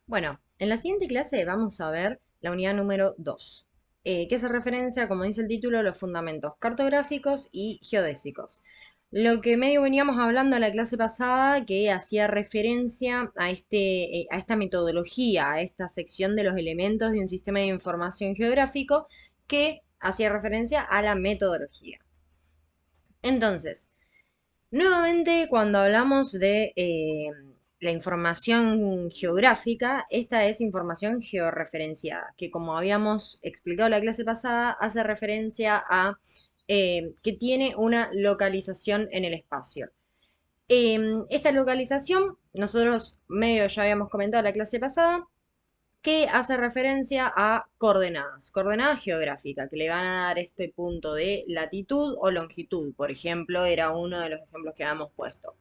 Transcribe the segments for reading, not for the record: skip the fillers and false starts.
Bueno, en la siguiente clase vamos a ver la unidad número 2, que hace referencia, como dice el título, a los fundamentos cartográficos y geodésicos. Lo que medio veníamos hablando en la clase pasada, que hacía referencia a esta metodología, a esta sección de los elementos de un sistema de información geográfico, que hacía referencia a la metodología. Entonces, nuevamente, cuando hablamos de la información geográfica, esta es información georreferenciada, que como habíamos explicado la clase pasada, hace referencia a que tiene una localización en el espacio. Esta localización, nosotros medio ya habíamos comentado la clase pasada, que hace referencia a coordenadas geográficas, que le van a dar este punto de latitud o longitud, por ejemplo, era uno de los ejemplos que habíamos puesto.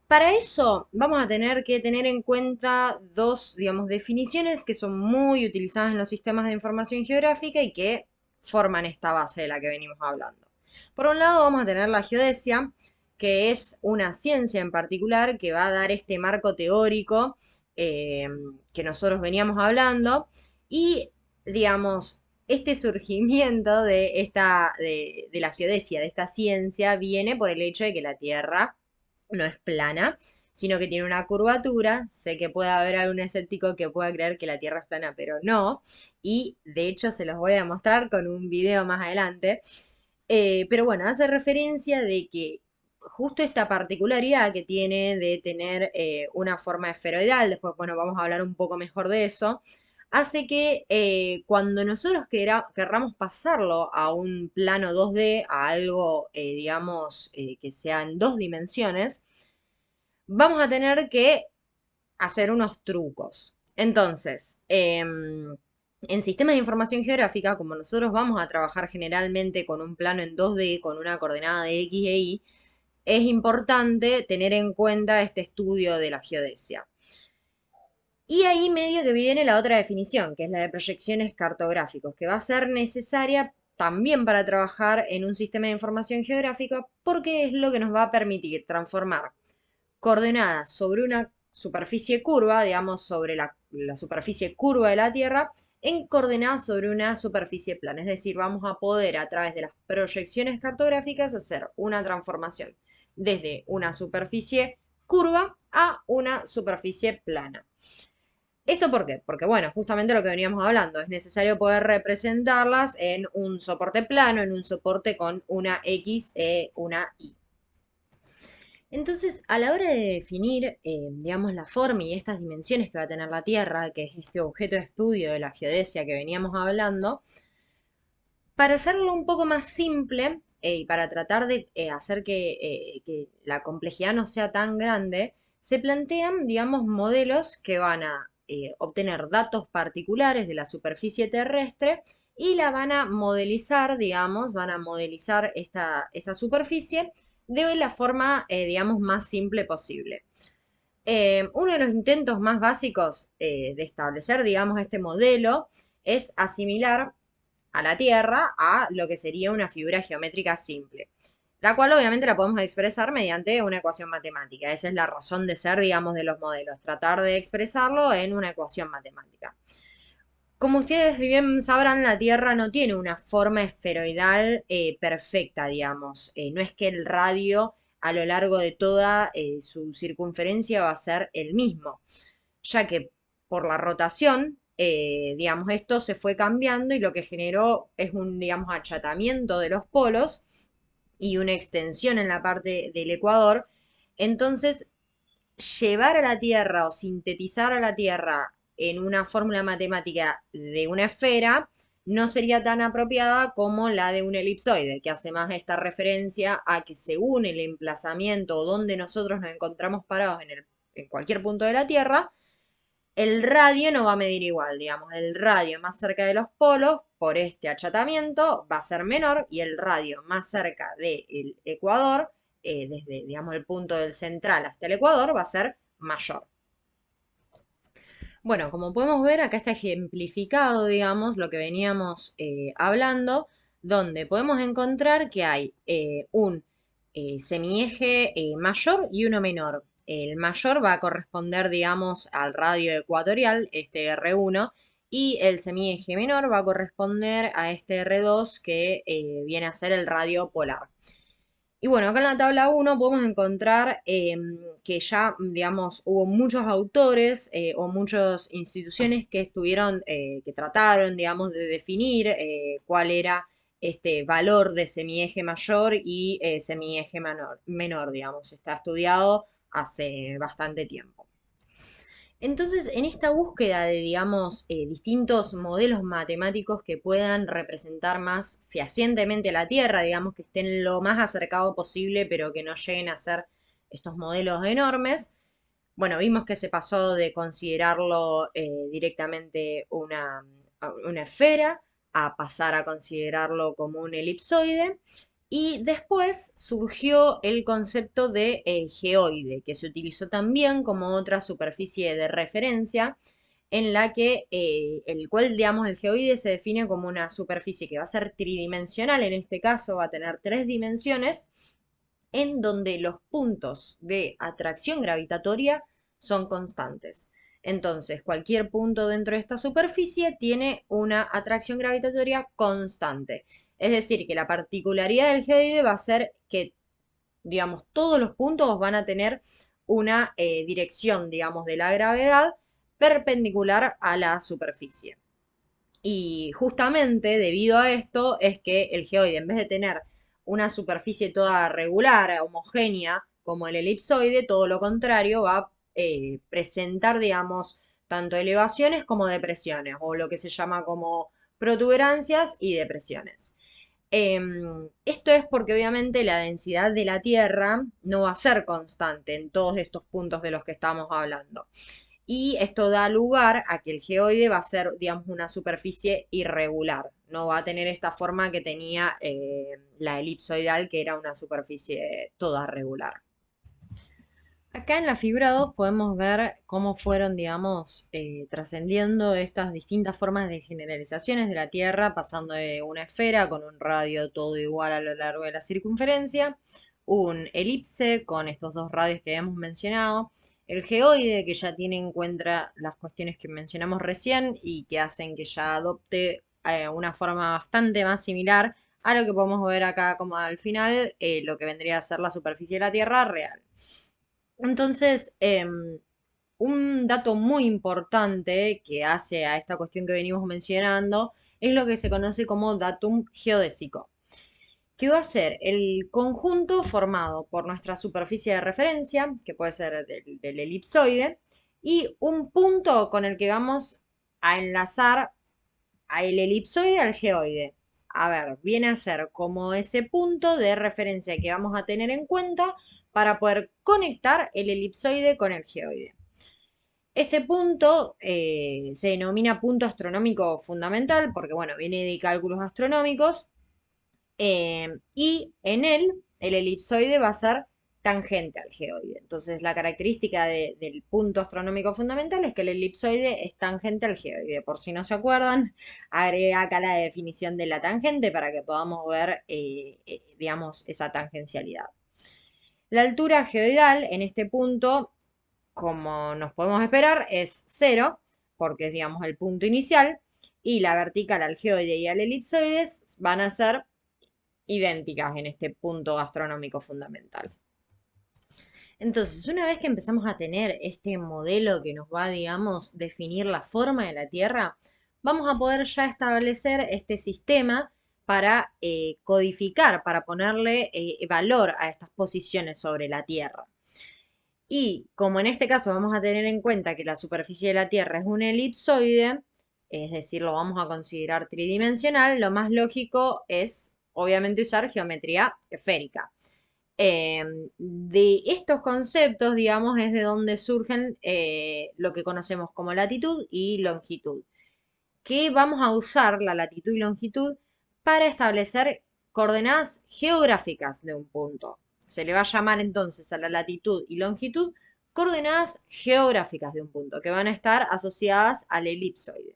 Para eso vamos a tener que tener en cuenta dos, digamos, definiciones que son muy utilizadas en los sistemas de información geográfica y que forman esta base de la que venimos hablando. Por un lado vamos a tener la geodesia, que es una ciencia en particular que va a dar este marco teórico eh, que nosotros veníamos hablando y, digamos, este surgimiento de la geodesia, de esta ciencia, viene por el hecho de que la Tierra no es plana, sino que tiene una curvatura. Sé que puede haber algún escéptico que pueda creer que la Tierra es plana, pero no. Y de hecho se los voy a mostrar con un video más adelante. Pero bueno, hace referencia de que justo esta particularidad que tiene de tener una forma esferoidal, después, bueno, vamos a hablar un poco mejor de eso, hace que cuando nosotros querramos pasarlo a un plano 2D, a algo, digamos, que sea en dos dimensiones, vamos a tener que hacer unos trucos. Entonces, en sistemas de información geográfica, como nosotros vamos a trabajar generalmente con un plano en 2D, con una coordenada de X e Y, es importante tener en cuenta este estudio de la geodesia. Y ahí medio que viene la otra definición, que es la de proyecciones cartográficos, que va a ser necesaria también para trabajar en un sistema de información geográfica porque es lo que nos va a permitir transformar coordenadas sobre una superficie curva, digamos sobre la superficie curva de la Tierra, en coordenadas sobre una superficie plana. Es decir, vamos a poder a través de las proyecciones cartográficas hacer una transformación desde una superficie curva a una superficie plana. ¿Esto por qué? Porque, bueno, justamente lo que veníamos hablando, es necesario poder representarlas en un soporte plano, en un soporte con una X e una Y. Entonces, a la hora de definir, digamos, la forma y estas dimensiones que va a tener la Tierra, que es este objeto de estudio de la geodesia que veníamos hablando, para hacerlo un poco más simple y para tratar de hacer que la complejidad no sea tan grande, se plantean, digamos, modelos que van a obtener datos particulares de la superficie terrestre y la van a modelizar, digamos, van a modelizar esta superficie de la forma, digamos, más simple posible. Uno de los intentos más básicos de establecer, digamos, este modelo es asimilar a la Tierra a lo que sería una figura geométrica simple, la cual obviamente la podemos expresar mediante una ecuación matemática. Esa es la razón de ser, digamos, de los modelos, tratar de expresarlo en una ecuación matemática. Como ustedes bien sabrán, la Tierra no tiene una forma esferoidal perfecta, digamos. No es que el radio a lo largo de toda su circunferencia va a ser el mismo, ya que por la rotación, digamos, esto se fue cambiando y lo que generó es un, digamos, achatamiento de los polos y una extensión en la parte del ecuador. Entonces, llevar a la Tierra o sintetizar a la Tierra en una fórmula matemática de una esfera no sería tan apropiada como la de un elipsoide, que hace más esta referencia a que según el emplazamiento o donde nosotros nos encontramos parados en cualquier punto de la Tierra, el radio no va a medir igual, digamos, el radio más cerca de los polos por este achatamiento va a ser menor y el radio más cerca del ecuador, desde, digamos, el punto del central hasta el ecuador, va a ser mayor. Bueno, como podemos ver, acá está ejemplificado, digamos, lo que veníamos hablando, donde podemos encontrar que hay un semieje mayor y uno menor. el mayor va a corresponder, digamos, al radio ecuatorial, este R1, y el semieje menor va a corresponder a este R2 que viene a ser el radio polar. Y bueno, acá en la tabla 1 podemos encontrar que ya, digamos, hubo muchos autores o muchas instituciones que estuvieron, que trataron, digamos, de definir cuál era este valor de semieje mayor y semieje menor, digamos. Está estudiado hace bastante tiempo. Entonces, en esta búsqueda de, digamos, distintos modelos matemáticos que puedan representar más fehacientemente la Tierra, digamos, que estén lo más acercado posible, pero que no lleguen a ser estos modelos enormes, bueno, vimos que se pasó de considerarlo directamente una esfera a pasar a considerarlo como un elipsoide. Y después surgió el concepto de geoide, que se utilizó también como otra superficie de referencia, en la que el cual, digamos, el geoide se define como una superficie que va a ser tridimensional, en este caso va a tener tres dimensiones, en donde los puntos de atracción gravitatoria son constantes. Entonces, cualquier punto dentro de esta superficie tiene una atracción gravitatoria constante. Es decir, que la particularidad del geoide va a ser que, digamos, todos los puntos van a tener una dirección, digamos, de la gravedad perpendicular a la superficie. Y justamente debido a esto es que el geoide, en vez de tener una superficie toda regular, homogénea, como el elipsoide, todo lo contrario, va a presentar, digamos, tanto elevaciones como depresiones, o lo que se llama como protuberancias y depresiones. Esto es porque obviamente la densidad de la Tierra no va a ser constante en todos estos puntos de los que estamos hablando. Y esto da lugar a que el geoide va a ser, digamos, una superficie irregular. No va a tener esta forma que tenía la elipsoidal, que era una superficie toda regular. Acá en la figura 2 podemos ver cómo fueron, digamos, trascendiendo estas distintas formas de generalizaciones de la Tierra, pasando de una esfera con un radio todo igual a lo largo de la circunferencia, un elipse con estos dos radios que habíamos mencionado, el geoide que ya tiene en cuenta las cuestiones que mencionamos recién y que hacen que ya adopte una forma bastante más similar a lo que podemos ver acá como al final, lo que vendría a ser la superficie de la Tierra real. Entonces, un dato muy importante que hace a esta cuestión que venimos mencionando es lo que se conoce como datum geodésico, que va a ser el conjunto formado por nuestra superficie de referencia, que puede ser del elipsoide, y un punto con el que vamos a enlazar el elipsoide al geoide. A ver, viene a ser como ese punto de referencia que vamos a tener en cuenta para poder conectar el elipsoide con el geoide. Este punto se denomina punto astronómico fundamental porque, bueno, viene de cálculos astronómicos y en él el elipsoide va a ser tangente al geoide. Entonces, la característica del punto astronómico fundamental es que el elipsoide es tangente al geoide. Por si no se acuerdan, agregué acá la definición de la tangente para que podamos ver, digamos, esa tangencialidad. La altura geoidal en este punto, como nos podemos esperar, es 0, porque es, digamos, el punto inicial, y la vertical al geoide y al elipsoide van a ser idénticas en este punto astronómico fundamental. Entonces, una vez que empezamos a tener este modelo que nos va, digamos, definir la forma de la Tierra, vamos a poder ya establecer este sistema para codificar, para ponerle valor a estas posiciones sobre la Tierra. Y como en este caso vamos a tener en cuenta que la superficie de la Tierra es un elipsoide, es decir, lo vamos a considerar tridimensional, lo más lógico es obviamente usar geometría esférica. De estos conceptos, digamos, es de donde surgen lo que conocemos como latitud y longitud, que vamos a usar la latitud y longitud para establecer coordenadas geográficas de un punto. Se le va a llamar entonces a la latitud y longitud coordenadas geográficas de un punto, que van a estar asociadas al elipsoide.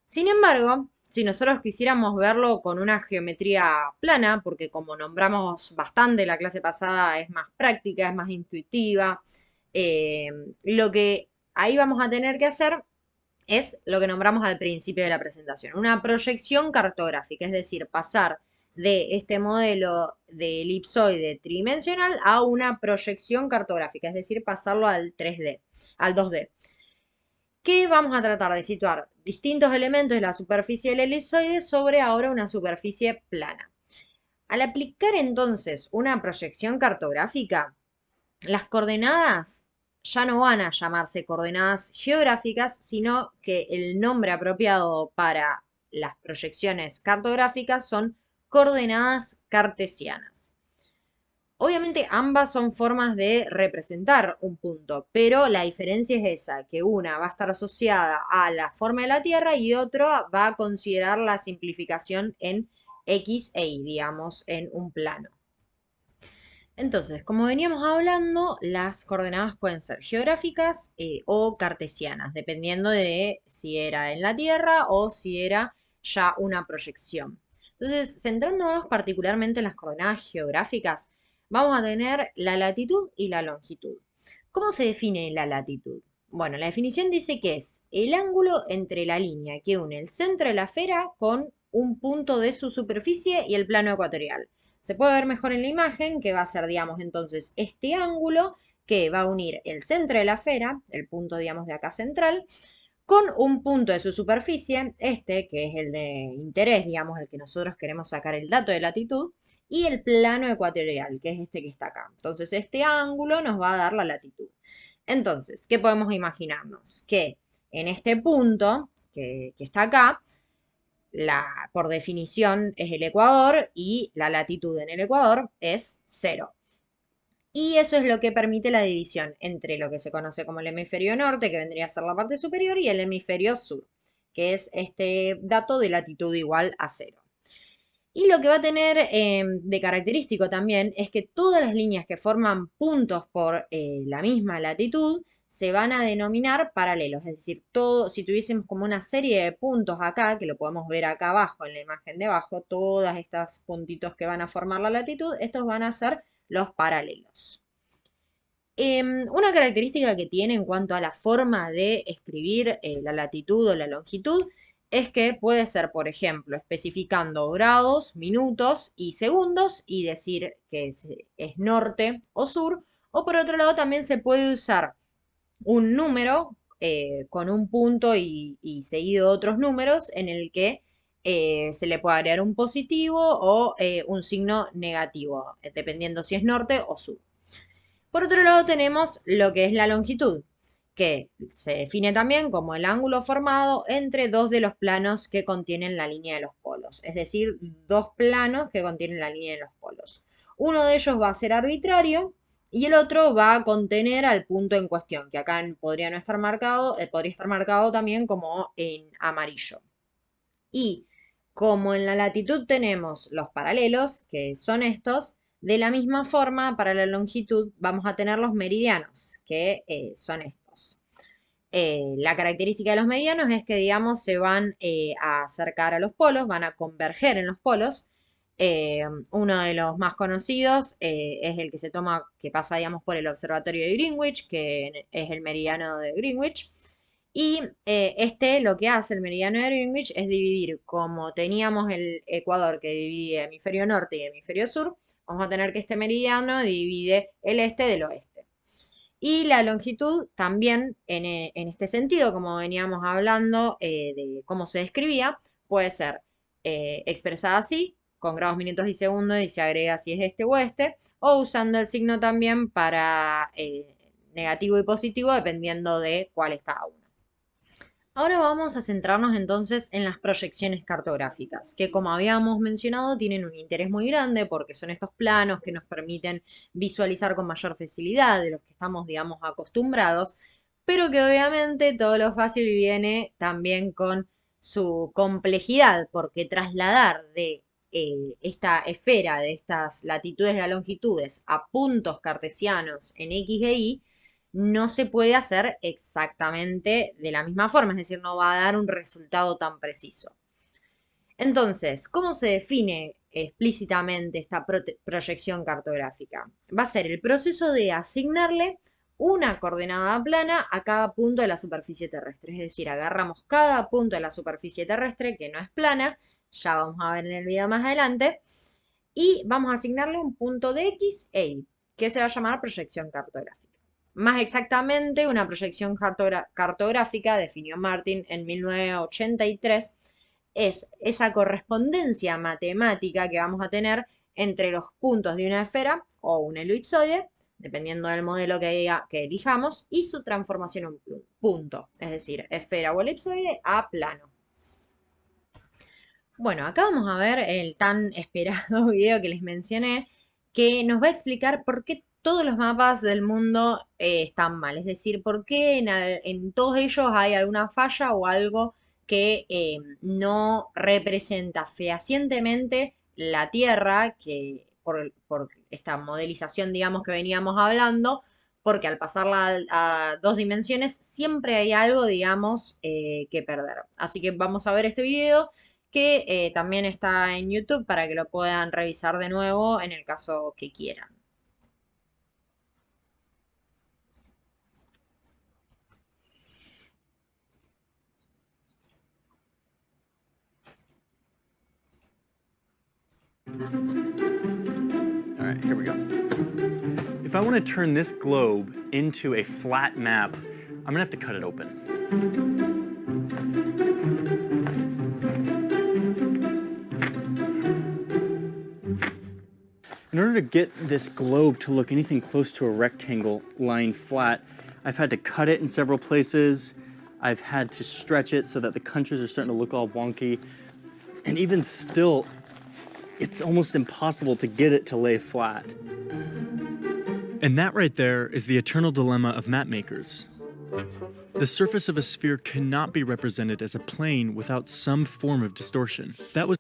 Sin embargo, si nosotros quisiéramos verlo con una geometría plana, porque como nombramos bastante la clase pasada, es más práctica, es más intuitiva, Eh, lo que ahí vamos a tener que hacer es lo que nombramos al principio de la presentación, una proyección cartográfica, es decir, pasar de este modelo de elipsoide tridimensional a una proyección cartográfica, es decir, pasarlo al 3D, al 2D. ¿Qué vamos a tratar de situar? Distintos elementos de la superficie del elipsoide sobre ahora una superficie plana. Al aplicar entonces una proyección cartográfica, las coordenadas ya no van a llamarse coordenadas geográficas, sino que el nombre apropiado para las proyecciones cartográficas son coordenadas cartesianas. Obviamente ambas son formas de representar un punto, pero la diferencia es esa, que una va a estar asociada a la forma de la Tierra y otra va a considerar la simplificación en X e Y, digamos, en un plano. Entonces, como veníamos hablando, las coordenadas pueden ser geográficas o cartesianas, dependiendo de si era en la Tierra o si era ya una proyección. Entonces, centrándonos particularmente en las coordenadas geográficas, vamos a tener la latitud y la longitud. ¿Cómo se define la latitud? Bueno, la definición dice que es el ángulo entre la línea que une el centro de la esfera con un punto de su superficie y el plano ecuatorial. Se puede ver mejor en la imagen que va a ser, digamos, entonces este ángulo que va a unir el centro de la esfera, el punto, digamos, de acá central, con un punto de su superficie, este que es el de interés, digamos, el que nosotros queremos sacar el dato de latitud, y el plano ecuatorial, que es este que está acá. Entonces, este ángulo nos va a dar la latitud. Entonces, ¿qué podemos imaginarnos? Que en este punto que está acá, por definición es el ecuador y la latitud en el ecuador es 0. Y eso es lo que permite la división entre lo que se conoce como el hemisferio norte, que vendría a ser la parte superior, y el hemisferio sur, que es este dato de latitud igual a 0. Y lo que va a tener de característico también es que todas las líneas que forman puntos por la misma latitud se van a denominar paralelos. Es decir, todo, si tuviésemos como una serie de puntos acá, que lo podemos ver acá abajo en la imagen de abajo, todas estas puntitos que van a formar la latitud, estos van a ser los paralelos. Una característica que tiene en cuanto a la forma de escribir la latitud o la longitud es que puede ser, por ejemplo, especificando grados, minutos y segundos y decir que es norte o sur, o por otro lado también se puede usar un número con un punto y seguido de otros números en el que se le puede agregar un positivo o un signo negativo, dependiendo si es norte o sur. Por otro lado tenemos lo que es la longitud, que se define también como el ángulo formado entre dos de los planos que contienen la línea de los polos, es decir, dos planos que contienen la línea de los polos. Uno de ellos va a ser arbitrario y el otro va a contener al punto en cuestión, que acá podría no estar marcado, podría estar marcado también como en amarillo. Y como en la latitud tenemos los paralelos, que son estos, de la misma forma para la longitud vamos a tener los meridianos, que son estos. La característica de los meridianos es que, digamos, se van a acercar a los polos, van a converger en los polos. Uno de los más conocidos es el que se toma, que pasa, digamos, por el observatorio de Greenwich, que es el meridiano de Greenwich. Y este lo que hace el meridiano de Greenwich es dividir, como teníamos el Ecuador que divide hemisferio norte y hemisferio sur, vamos a tener que este meridiano divide el este del oeste. Y la longitud también en este sentido, como veníamos hablando de cómo se describía, puede ser expresada así, con grados, minutos y segundos, y se agrega si es este o oeste, o usando el signo también para negativo y positivo, dependiendo de cuál es cada uno. Ahora vamos a centrarnos entonces en las proyecciones cartográficas, que como habíamos mencionado tienen un interés muy grande porque son estos planos que nos permiten visualizar con mayor facilidad de los que estamos, digamos, acostumbrados, pero que obviamente todo lo fácil viene también con su complejidad, porque trasladar de esta esfera, de estas latitudes y longitudes, a puntos cartesianos en X e Y, no se puede hacer exactamente de la misma forma, es decir, no va a dar un resultado tan preciso. Entonces, ¿cómo se define explícitamente esta proyección cartográfica? Va a ser el proceso de asignarle una coordenada plana a cada punto de la superficie terrestre. Es decir, agarramos cada punto de la superficie terrestre que no es plana, ya vamos a ver en el video más adelante, y vamos a asignarle un punto de X e Y, que se va a llamar proyección cartográfica. Más exactamente, una proyección cartográfica, definió Martin en 1983, es esa correspondencia matemática que vamos a tener entre los puntos de una esfera o un elipsoide, dependiendo del modelo que elijamos, y su transformación en un punto, es decir, esfera o elipsoide a plano. Bueno, acá vamos a ver el tan esperado video que les mencioné, que nos va a explicar por qué todos los mapas del mundo están mal. Es decir, por qué en todos ellos hay alguna falla o algo que no representa fehacientemente la Tierra, que por esta modelización, digamos, que veníamos hablando, porque al pasarla a dos dimensiones siempre hay algo, digamos, que perder. Así que vamos a ver este video que también está en YouTube para que lo puedan revisar de nuevo en el caso que quieran. All right, here we go. If I want to turn this globe into a flat map, I'm gonna have to cut it open. In order to get this globe to look anything close to a rectangle lying flat, I've had to cut it in several places. I've had to stretch it so that the countries are starting to look all wonky. And even still, it's almost impossible to get it to lay flat. And that right there is the eternal dilemma of map makers. The surface of a sphere cannot be represented as a plane without some form of distortion. That was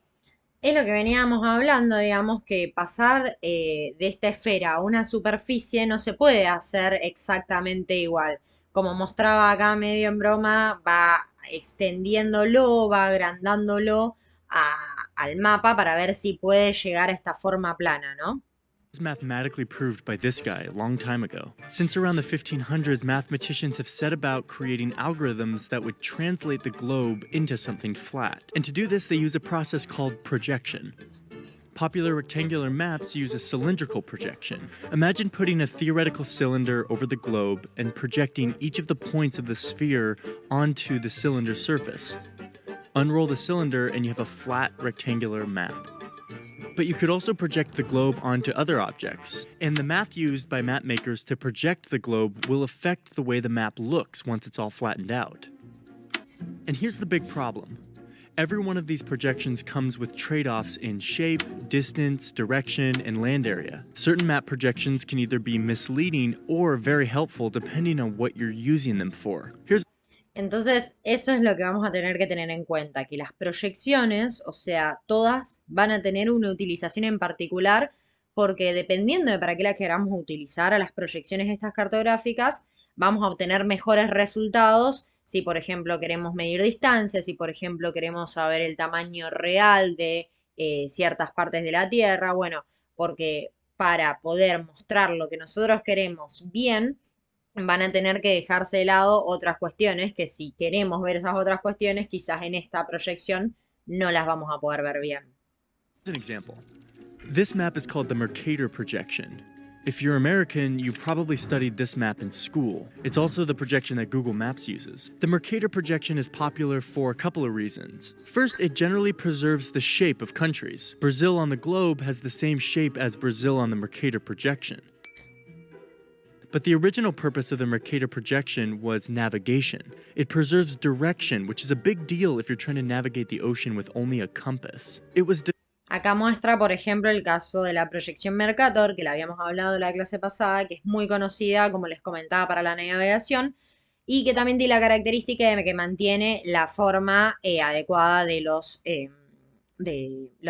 Es lo que veníamos hablando, digamos, que pasar de esta esfera a una superficie no se puede hacer exactamente igual. Como mostraba acá medio en broma, va extendiéndolo, va agrandándolo al mapa para ver si puede llegar a esta forma plana, ¿no? mathematically proved by this guy a long time ago. Since around the 1500s, mathematicians have set about creating algorithms that would translate the globe into something flat. And to do this, they use a process called projection. Popular rectangular maps use a cylindrical projection. Imagine putting a theoretical cylinder over the globe and projecting each of the points of the sphere onto the cylinder surface. Unroll the cylinder and you have a flat rectangular map. But you could also project the globe onto other objects. And the math used by map makers to project the globe will affect the way the map looks once it's all flattened out. And here's the big problem. Every one of these projections comes with trade-offs in shape, distance, direction, and land area. Certain map projections can either be misleading or very helpful depending on what you're using them for. Entonces, eso es lo que vamos a tener que tener en cuenta, que las proyecciones, o sea, todas van a tener una utilización en particular, porque dependiendo de para qué las queramos utilizar a las proyecciones estas cartográficas, vamos a obtener mejores resultados si, por ejemplo, queremos medir distancias, si, por ejemplo, queremos saber el tamaño real de ciertas partes de la Tierra, bueno, porque para poder mostrar lo que nosotros queremos bien, van a tener que dejarse de lado otras cuestiones que si queremos ver esas otras cuestiones, quizás en esta proyección no las vamos a poder ver bien. As an example, this map is called the Mercator projection. If you're American, you probably studied this map in school. It's also the projection that Google Maps uses. The Mercator projection is popular for a couple of reasons. First, it generally preserves the shape of countries. Brazil on the globe has the same shape as Brazil on the Mercator projection. But the original purpose of the Mercator projection was navigation. It preserves direction, which is a big deal if you're trying to navigate the ocean with only a compass. Acá muestra, por ejemplo, el caso de la proyección Mercator, que la habíamos hablado en la clase pasada, que es muy conocida, como les comentaba, para la navegación, y que también tiene la característica de que mantiene la forma adecuada de los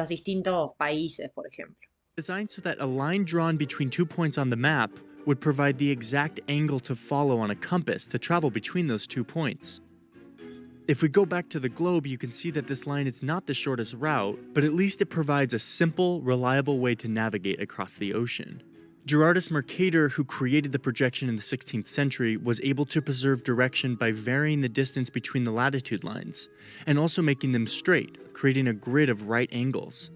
distintos países, por ejemplo. Designed so that a line drawn between 2 points on the map would provide the exact angle to follow on a compass to travel between those 2 points. If we go back to the globe, you can see that this line is not the shortest route, but at least it provides a simple, reliable way to navigate across the ocean. Gerardus Mercator, who created the projection in the 16th century, was able to preserve direction by varying the distance between the latitude lines, and also making them straight, creating a grid of right angles.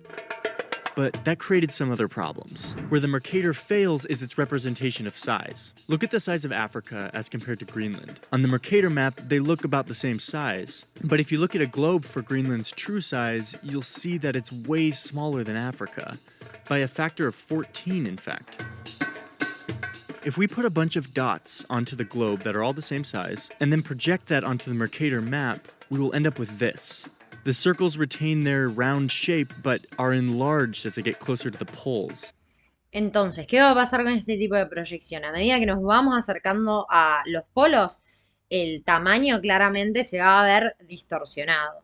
But that created some other problems. Where the Mercator fails is its representation of size. Look at the size of Africa as compared to Greenland. On the Mercator map, they look about the same size. But if you look at a globe for Greenland's true size, you'll see that it's way smaller than Africa. By a factor of 14, in fact. If we put a bunch of dots onto the globe that are all the same size, and then project that onto the Mercator map, we will end up with this. The circles retain their round shape, but are enlarged as they get closer to the poles. Entonces, ¿qué va a pasar con este tipo de proyección? A medida que nos vamos acercando a los polos, el tamaño claramente se va a ver distorsionado.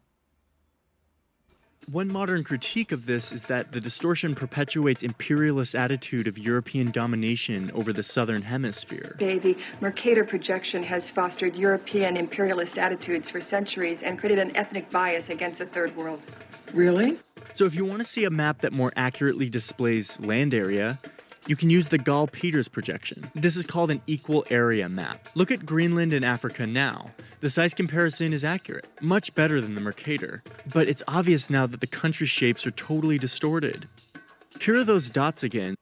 One modern critique of this is that the distortion perpetuates imperialist attitude of European domination over the southern hemisphere. The Mercator projection has fostered European imperialist attitudes for centuries and created an ethnic bias against the Third World. Really? So if you want to see a map that more accurately displays land area, you can use the Gall-Peters projection. This is called an equal area map. Look at Greenland and Africa now. The size comparison is accurate, much better than the Mercator. But it's obvious now that the country shapes are totally distorted. Here are those dots again.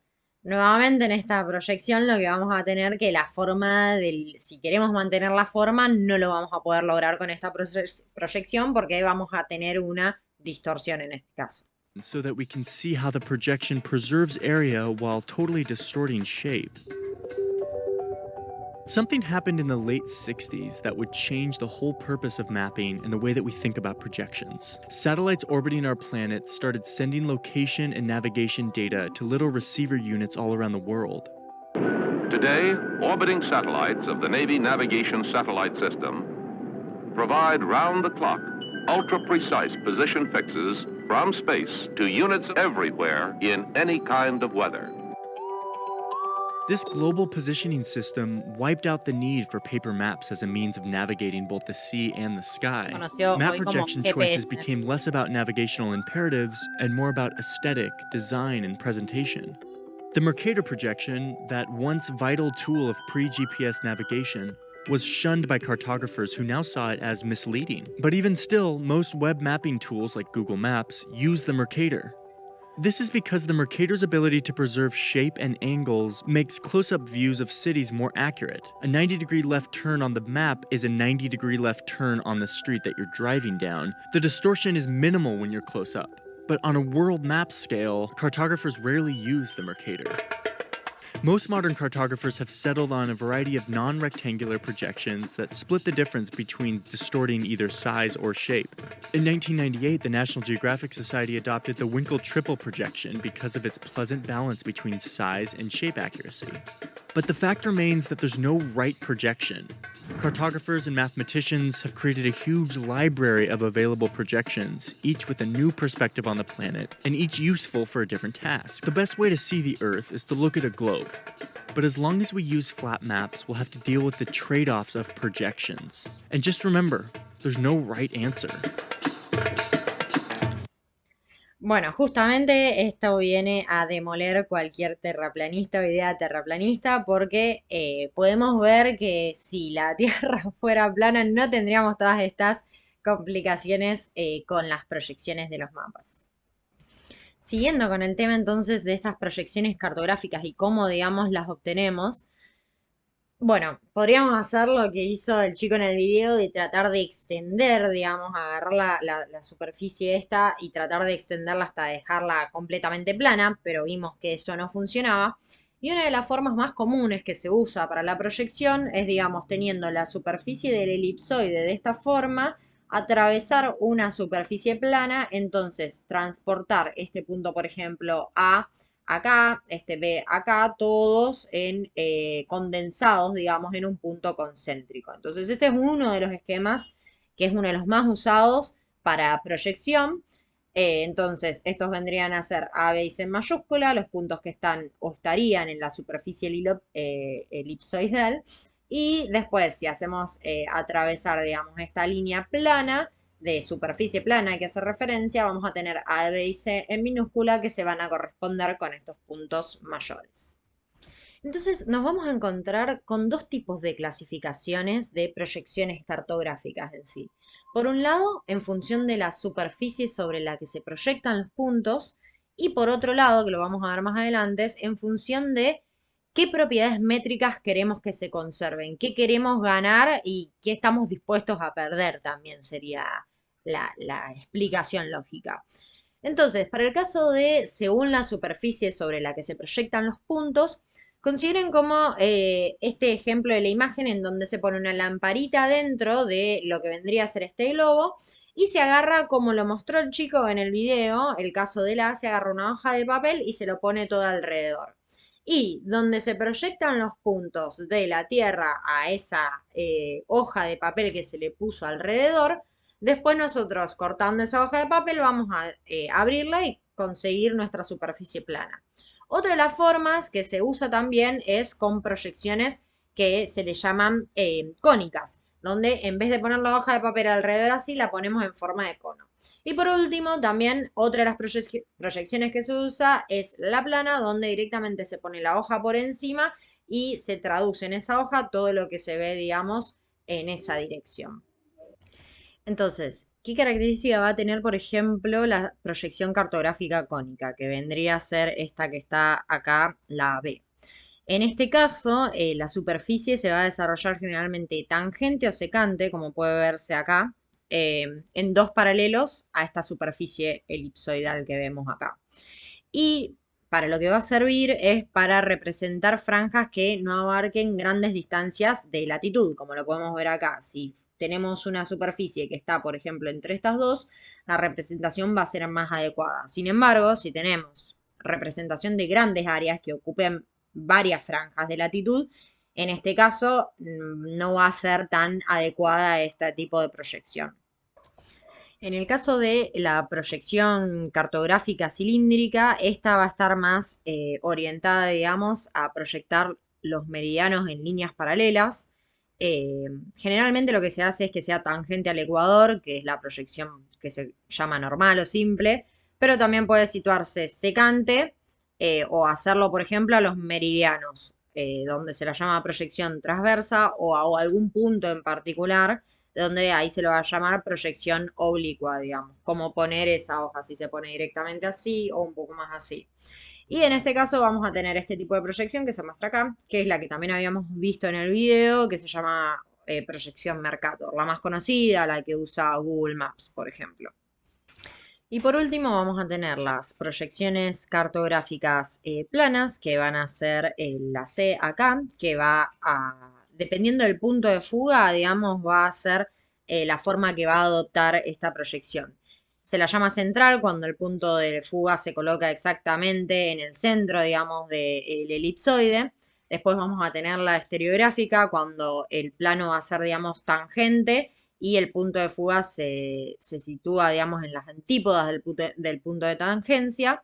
Nuevamente en esta proyección lo que vamos a tener que la forma si queremos mantener la forma, no lo vamos a poder lograr con esta proyección porque vamos a tener una distorsión en este caso. So that we can see how the projection preserves area while totally distorting shape. Something happened in the late 60s that would change the whole purpose of mapping and the way that we think about projections. Satellites orbiting our planet started sending location and navigation data to little receiver units all around the world. Today, orbiting satellites of the Navy Navigation Satellite System provide round-the-clock, ultra-precise position fixes from space to units everywhere in any kind of weather. This global positioning system wiped out the need for paper maps as a means of navigating both the sea and the sky. Map projection choices became less about navigational imperatives and more about aesthetic, design, and presentation. The Mercator projection, that once vital tool of pre-GPS navigation, was shunned by cartographers who now saw it as misleading. But even still, most web mapping tools like Google Maps use the Mercator. This is because the Mercator's ability to preserve shape and angles makes close-up views of cities more accurate. A 90-degree left turn on the map is a 90-degree left turn on the street that you're driving down. The distortion is minimal when you're close up. But on a world map scale, cartographers rarely use the Mercator. Most modern cartographers have settled on a variety of non-rectangular projections that split the difference between distorting either size or shape. In 1998, the National Geographic Society adopted the Winkel triple projection because of its pleasant balance between size and shape accuracy. But the fact remains that there's no right projection. Cartographers and mathematicians have created a huge library of available projections, each with a new perspective on the planet, and each useful for a different task. The best way to see the Earth is to look at a globe. But as long as we use flat maps, we'll have to deal with the trade-offs of projections. And just remember, there's no right answer. Bueno, justamente esto viene a demoler cualquier terraplanista o idea terraplanista porque podemos ver que si la Tierra fuera plana no tendríamos todas estas complicaciones con las proyecciones de los mapas. Siguiendo con el tema entonces de estas proyecciones cartográficas y cómo, digamos, las obtenemos. Bueno, podríamos hacer lo que hizo el chico en el video de tratar de extender, digamos, agarrar la superficie esta y tratar de extenderla hasta dejarla completamente plana, pero vimos que eso no funcionaba. Y una de las formas más comunes que se usa para la proyección es, digamos, teniendo la superficie del elipsoide de esta forma, atravesar una superficie plana, entonces transportar este punto, por ejemplo, A acá, este B acá, todos condensados, digamos, en un punto concéntrico. Entonces este es uno de los esquemas que es uno de los más usados para proyección. Entonces estos vendrían a ser A, B y C en mayúscula, los puntos que están o estarían en la superficie elipsoidal. Y después, si hacemos atravesar, digamos, esta línea plana, de superficie plana que hace referencia, vamos a tener A, B y C en minúscula que se van a corresponder con estos puntos mayores. Entonces nos vamos a encontrar con dos tipos de clasificaciones de proyecciones cartográficas en sí. Por un lado, en función de la superficie sobre la que se proyectan los puntos, y por otro lado, que lo vamos a ver más adelante, es en función de qué propiedades métricas queremos que se conserven, qué queremos ganar y qué estamos dispuestos a perder también sería la explicación lógica. Entonces, para el caso de según la superficie sobre la que se proyectan los puntos, consideren como este ejemplo de la imagen en donde se pone una lamparita dentro de lo que vendría a ser este globo y se agarra, como lo mostró el chico en el video, el caso de se agarra una hoja de papel y se lo pone todo alrededor. Y donde se proyectan los puntos de la Tierra a esa hoja de papel que se le puso alrededor, después nosotros cortando esa hoja de papel vamos a abrirla y conseguir nuestra superficie plana. Otra de las formas que se usa también es con proyecciones que se le llaman cónicas, donde en vez de poner la hoja de papel alrededor así, la ponemos en forma de cono. Y por último, también otra de las proyecciones que se usa es la plana, donde directamente se pone la hoja por encima y se traduce en esa hoja todo lo que se ve, digamos, en esa dirección. Entonces, ¿qué característica va a tener, por ejemplo, la proyección cartográfica cónica, que vendría a ser esta que está acá, la B? En este caso, la superficie se va a desarrollar generalmente tangente o secante, como puede verse acá, en dos paralelos a esta superficie elipsoidal que vemos acá. Y para lo que va a servir es para representar franjas que no abarquen grandes distancias de latitud, como lo podemos ver acá. Si tenemos una superficie que está, por ejemplo, entre estas dos, la representación va a ser más adecuada. Sin embargo, si tenemos representación de grandes áreas que ocupen varias franjas de latitud, en este caso no va a ser tan adecuada este tipo de proyección. En el caso de la proyección cartográfica cilíndrica, esta va a estar más orientada, digamos, a proyectar los meridianos en líneas paralelas. Generalmente lo que se hace es que sea tangente al ecuador, que es la proyección que se llama normal o simple, pero también puede situarse secante o hacerlo, por ejemplo, a los meridianos, donde se la llama proyección transversa o a algún punto en particular donde ahí se lo va a llamar proyección oblicua, digamos, como poner esa hoja, si se pone directamente así o un poco más así. Y en este caso vamos a tener este tipo de proyección que se muestra acá, que es la que también habíamos visto en el video, que se llama proyección Mercator, la más conocida, la que usa Google Maps, por ejemplo. Y por último vamos a tener las proyecciones cartográficas planas, que van a ser la C acá, que va a, dependiendo del punto de fuga, digamos, va a ser la forma que va a adoptar esta proyección. Se la llama central cuando el punto de fuga se coloca exactamente en el centro, digamos, del elipsoide. Después vamos a tener la estereográfica cuando el plano va a ser, digamos, tangente y el punto de fuga se sitúa, digamos, en las antípodas del punto de tangencia.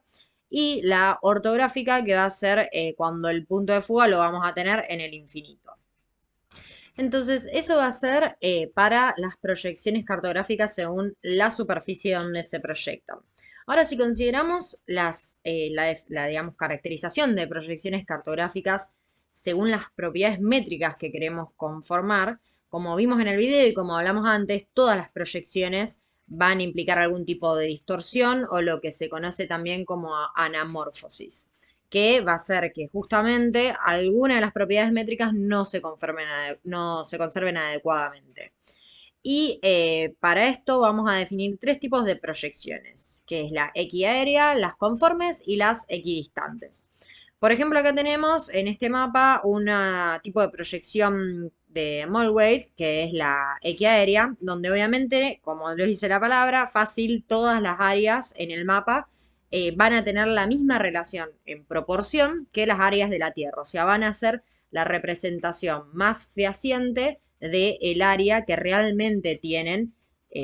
Y la ortográfica que va a ser cuando el punto de fuga lo vamos a tener en el infinito. Entonces, eso va a ser para las proyecciones cartográficas según la superficie donde se proyectan. Ahora, si consideramos la, digamos, caracterización de proyecciones cartográficas según las propiedades métricas que queremos conformar, como vimos en el video y como hablamos antes, todas las proyecciones van a implicar algún tipo de distorsión o lo que se conoce también como anamorfosis, que va a ser que justamente algunas de las propiedades métricas no se conserven adecuadamente. Y para esto vamos a definir tres tipos de proyecciones, que es la equiaérea, las conformes y las equidistantes. Por ejemplo, acá tenemos en este mapa un tipo de proyección de Mollweight, que es la equiaérea, donde obviamente, como les dice la palabra, fácil todas las áreas en el mapa van a tener la misma relación en proporción que las áreas de la Tierra, o sea, van a ser la representación más fehaciente del área que realmente tienen,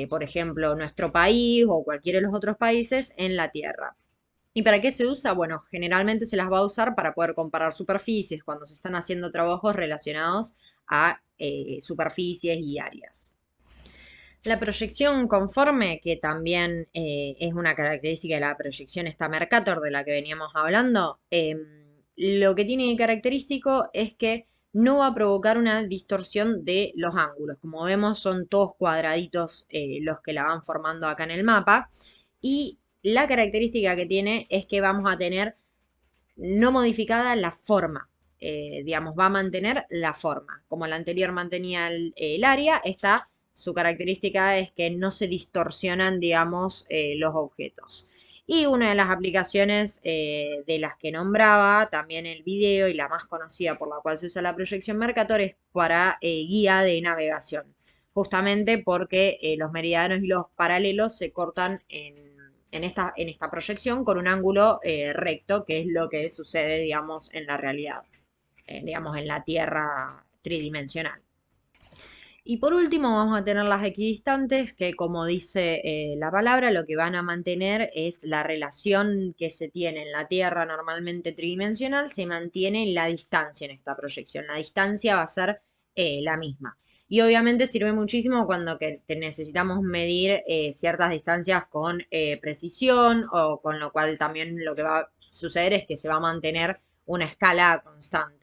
por ejemplo, nuestro país o cualquiera de los otros países en la Tierra. ¿Y para qué se usa? Bueno, generalmente se las va a usar para poder comparar superficies cuando se están haciendo trabajos relacionados a superficies y áreas. La proyección conforme, que también es una característica de la proyección esta Mercator de la que veníamos hablando, lo que tiene de característico es que no va a provocar una distorsión de los ángulos. Como vemos, son todos cuadraditos los que la van formando acá en el mapa. Y la característica que tiene es que vamos a tener no modificada la forma. Digamos, va a mantener la forma. Como la anterior mantenía el área, su característica es que no se distorsionan, digamos, los objetos. Y una de las aplicaciones de las que nombraba también el video y la más conocida por la cual se usa la proyección Mercator es para guía de navegación. Justamente porque los meridianos y los paralelos se cortan en esta proyección con un ángulo recto, que es lo que sucede, digamos, en la realidad, digamos, en la Tierra tridimensional. Y por último vamos a tener las equidistantes, que como dice la palabra, lo que van a mantener es la relación que se tiene en la Tierra normalmente tridimensional, se mantiene en la distancia en esta proyección. La distancia va a ser la misma. Y obviamente sirve muchísimo cuando necesitamos medir ciertas distancias con precisión, o con lo cual también lo que va a suceder es que se va a mantener una escala constante.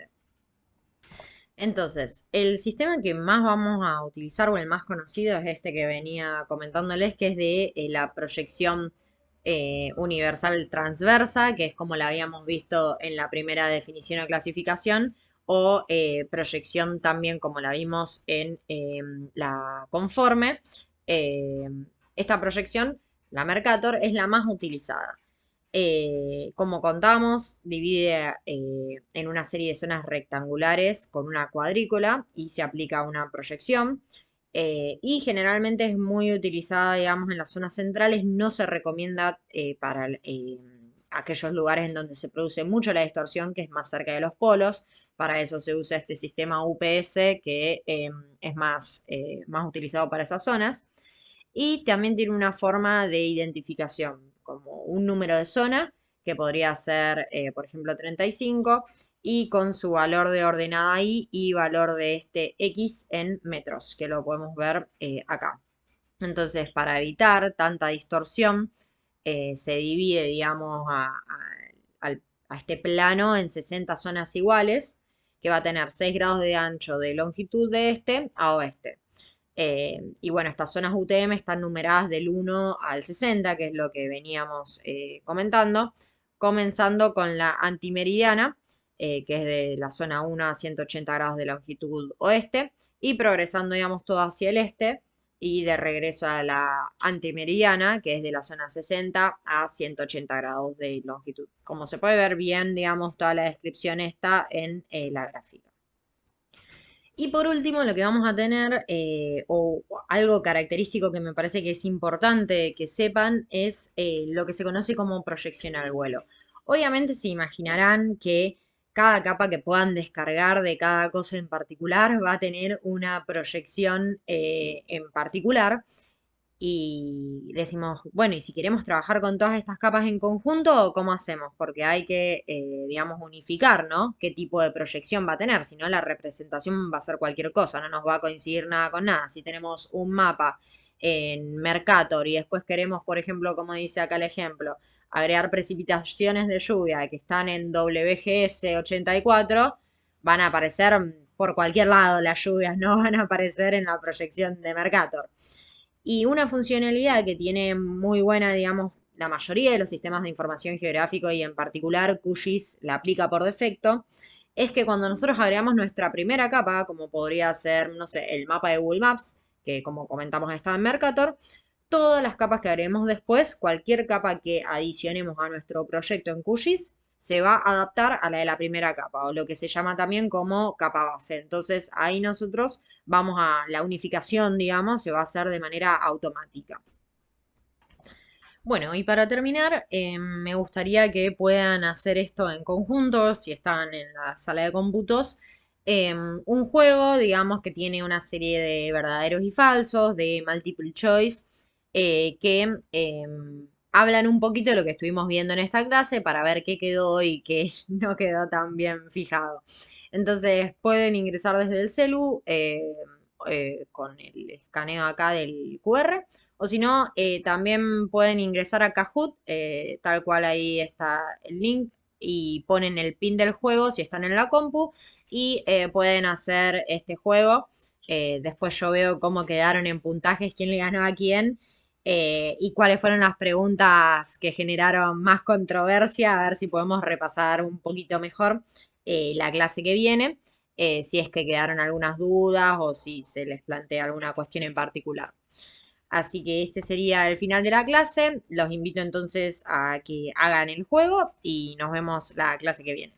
Entonces, el sistema que más vamos a utilizar o el más conocido es este que venía comentándoles, que es de la proyección universal transversa, que es como la habíamos visto en la primera definición o clasificación, o proyección también como la vimos en la conforme. Esta proyección, la Mercator, es la más utilizada. Como contamos, divide en una serie de zonas rectangulares con una cuadrícula y se aplica una proyección. Y generalmente es muy utilizada, digamos, en las zonas centrales. No se recomienda para aquellos lugares en donde se produce mucho la distorsión, que es más cerca de los polos. Para eso se usa este sistema UPS, que es más utilizado para esas zonas. Y también tiene una forma de identificación, como un número de zona, que podría ser, por ejemplo, 35, y con su valor de ordenada I y valor de este X en metros, que lo podemos ver acá. Entonces, para evitar tanta distorsión, se divide, digamos, a este plano en 60 zonas iguales, que va a tener 6 grados de ancho de longitud de este a oeste. Y bueno, estas zonas UTM están numeradas del 1 al 60, que es lo que veníamos comentando, comenzando con la antimeridiana, que es de la zona 1 a 180 grados de longitud oeste, y progresando, digamos, todo hacia el este, y de regreso a la antimeridiana, que es de la zona 60 a 180 grados de longitud. Como se puede ver bien, digamos, toda la descripción está en la gráfica. Y por último, lo que vamos a tener, o algo característico que me parece que es importante que sepan, es lo que se conoce como proyección al vuelo. Obviamente se imaginarán que cada capa que puedan descargar de cada cosa en particular va a tener una proyección en particular. Y decimos, bueno, y si queremos trabajar con todas estas capas en conjunto, ¿cómo hacemos? Porque hay que, digamos, unificar, ¿no? ¿Qué tipo de proyección va a tener? Si no, la representación va a ser cualquier cosa, no nos va a coincidir nada con nada. Si tenemos un mapa en Mercator y después queremos, por ejemplo, como dice acá el ejemplo, agregar precipitaciones de lluvia que están en WGS 84, van a aparecer por cualquier lado las lluvias, no van a aparecer en la proyección de Mercator. Y una funcionalidad que tiene muy buena, digamos, la mayoría de los sistemas de información geográfico y en particular QGIS la aplica por defecto, es que cuando nosotros agregamos nuestra primera capa, como podría ser, no sé, el mapa de Google Maps, que como comentamos está en Mercator, todas las capas que agreguemos después, cualquier capa que adicionemos a nuestro proyecto en QGIS, se va a adaptar a la de la primera capa, o lo que se llama también como capa base. Entonces ahí nosotros vamos a la unificación, digamos, se va a hacer de manera automática. Bueno, y para terminar, me gustaría que puedan hacer esto en conjunto, si están en la sala de cómputos, un juego, digamos, que tiene una serie de verdaderos y falsos, de multiple choice, que hablan un poquito de lo que estuvimos viendo en esta clase para ver qué quedó y qué no quedó tan bien fijado. Entonces pueden ingresar desde el celu con el escaneo acá del QR, o si no, también pueden ingresar a Kahoot, tal cual ahí está el link y ponen el pin del juego si están en la compu y pueden hacer este juego. Después yo veo cómo quedaron en puntajes, quién le ganó a quién y cuáles fueron las preguntas que generaron más controversia, a ver si podemos repasar un poquito mejor la clase que viene, si es que quedaron algunas dudas o si se les plantea alguna cuestión en particular. Así que este sería el final de la clase. Los invito entonces a que hagan el juego y nos vemos la clase que viene.